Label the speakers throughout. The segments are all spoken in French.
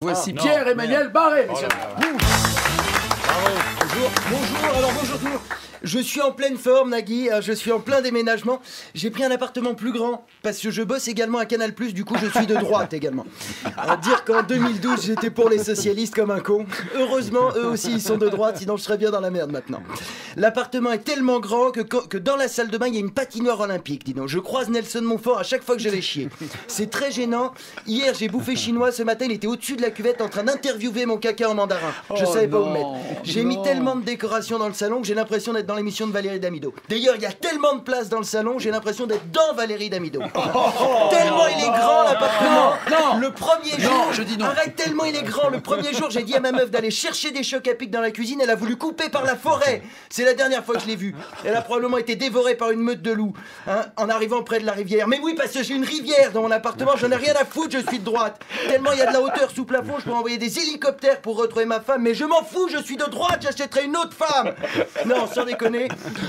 Speaker 1: Voici Pierre-Emmanuel Barré, messieurs.
Speaker 2: Bonjour, alors bonjour tout le monde. Je suis en pleine forme, Nagui, je suis en plein déménagement. J'ai pris un appartement plus grand, parce que je bosse également à Canal+, du coup je suis de droite également. À dire qu'en 2012, j'étais pour les socialistes comme un con. Heureusement, eux aussi, ils sont de droite, sinon je serais bien dans la merde maintenant. L'appartement est tellement grand que dans la salle de bain, il y a une patinoire olympique, dis donc. Je croise Nelson Montfort à chaque fois que je vais chier. C'est très gênant. Hier, j'ai bouffé chinois, ce matin, il était au-dessus de la cuvette en train d'interviewer mon caca en mandarin. Je savais pas où le mettre. J'ai mis tellement de décorations dans le salon que j'ai l'impression d'être dans l'émission de Valérie Damido. D'ailleurs, il y a tellement de place dans le salon, j'ai l'impression d'être dans Valérie Damido. Tellement il est grand l'appartement.
Speaker 1: Non,
Speaker 2: le premier jour,
Speaker 1: non, je dis non.
Speaker 2: Arrête, tellement il est grand. Le premier jour, j'ai dit à ma meuf d'aller chercher des chocs à pic dans la cuisine. Elle a voulu couper par la forêt. C'est la dernière fois que je l'ai vue. Elle a probablement été dévorée par une meute de loups, hein, en arrivant près de la rivière. Mais oui, parce que j'ai une rivière dans mon appartement. J'en ai rien à foutre. Je suis de droite. Tellement il y a de la hauteur sous plafond, je peux envoyer des hélicoptères pour retrouver ma femme. Mais je m'en fous. Je suis de droite. J'achèterai une autre femme. Non, sans déconner.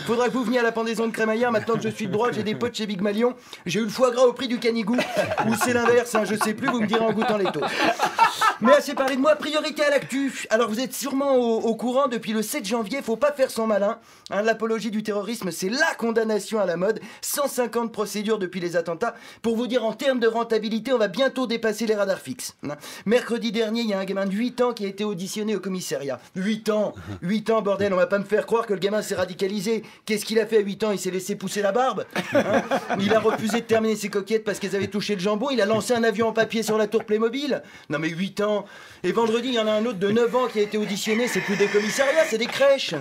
Speaker 2: Faudra que vous veniez à la pendaison de crémaillère. Maintenant que je suis de droite, j'ai des potes chez Big Malion. J'ai eu le foie gras au prix du canigou. Ou c'est l'inverse, hein, je sais plus, vous me direz en goûtant les taux. Mais assez parlé de moi, priorité à l'actu. Alors vous êtes sûrement au courant, depuis le 7 janvier, faut pas faire son malin. Hein, l'apologie du terrorisme, c'est la condamnation à la mode. 150 procédures depuis les attentats. Pour vous dire, en termes de rentabilité, on va bientôt dépasser les radars fixes. Hein. Mercredi dernier, il y a un gamin de 8 ans qui a été auditionné au commissariat. 8 ans, bordel, on va pas me faire croire que le gamin s'est radicalisé. Qu'est-ce qu'il a fait à 8 ans? Il s'est laissé pousser la barbe, hein. Il a refusé de terminer ses coquillettes parce qu'elles avaient touché le jambon. Il a lancé un avion en papier sur la tour Playmobil. Non mais 8 ans. Et vendredi, il y en a un autre de 9 ans qui a été auditionné. C'est plus des commissariats, c'est des crèches.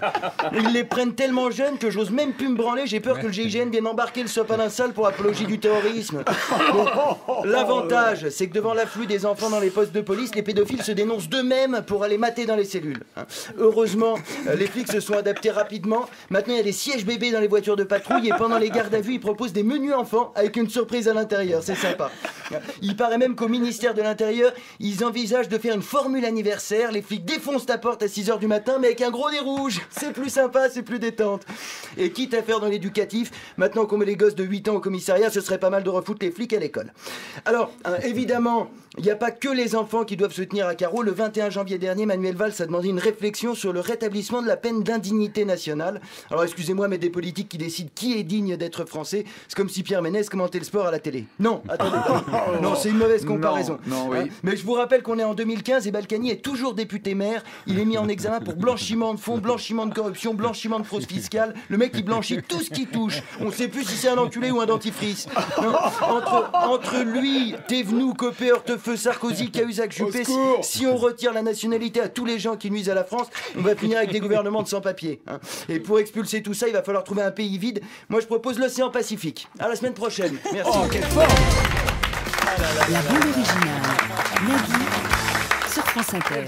Speaker 2: Ils les prennent tellement jeunes que j'ose même plus me branler. J'ai peur que le GIGN vienne embarquer le sopin d'un sale pour apologie du terrorisme. Bon, l'avantage, c'est que devant l'afflux des enfants dans les postes de police, les pédophiles se dénoncent d'eux-mêmes pour aller mater dans les cellules, hein. Heureusement, les flics se sont adaptés rapidement. Maintenant, il y a des sièges bébés dans les voitures de patrouille et pendant les gardes à vue, ils proposent des menus enfants avec une surprise à l'intérieur. C'est sympa. Il paraît même qu'au ministère de l'Intérieur, ils envisagent de faire une formule anniversaire. Les flics défoncent ta porte à 6h du matin, mais avec un gros nez rouge. C'est plus sympa, c'est plus détente. Et quitte à faire dans l'éducatif, maintenant qu'on met les gosses de 8 ans au commissariat, ce serait pas mal de refoutre les flics à l'école. Alors, évidemment, il n'y a pas que les enfants qui doivent se tenir à carreau. Le 21 janvier dernier, Manuel Valls a demandé une réflexion sur le rétablissement de la peine d'indignité nationale. Alors, excusez-moi, mais des politiques qui décident qui est digne d'être français, c'est comme si Pierre Ménès commentait le sport à la télé. Non, attendez. Non, c'est une mauvaise comparaison.
Speaker 1: Non, oui.
Speaker 2: Hein, mais je vous rappelle qu'on est en 2015 et Balkany est toujours député maire. Il est mis en examen pour blanchiment de fonds, blanchiment de corruption, blanchiment de fraude fiscale. Le mec, il blanchit tout ce qui touche. On sait plus si c'est un enculé ou un dentifrice. Non, entre lui, Thévenoud, Copé, Hortefeux, Sarkozy, Cahuzac, Juppé, si on retire la nationalité à tous les gens qui nuisent à la France, on va finir avec des gouvernements de sans-papiers. Hein. Et pour expulser tout ça, il va falloir trouver un pays vide. Moi, je propose l'océan Pacifique. À la semaine prochaine. Merci.
Speaker 1: Oh, quelle forme!
Speaker 3: La bande originale. Nagui sur France Inter.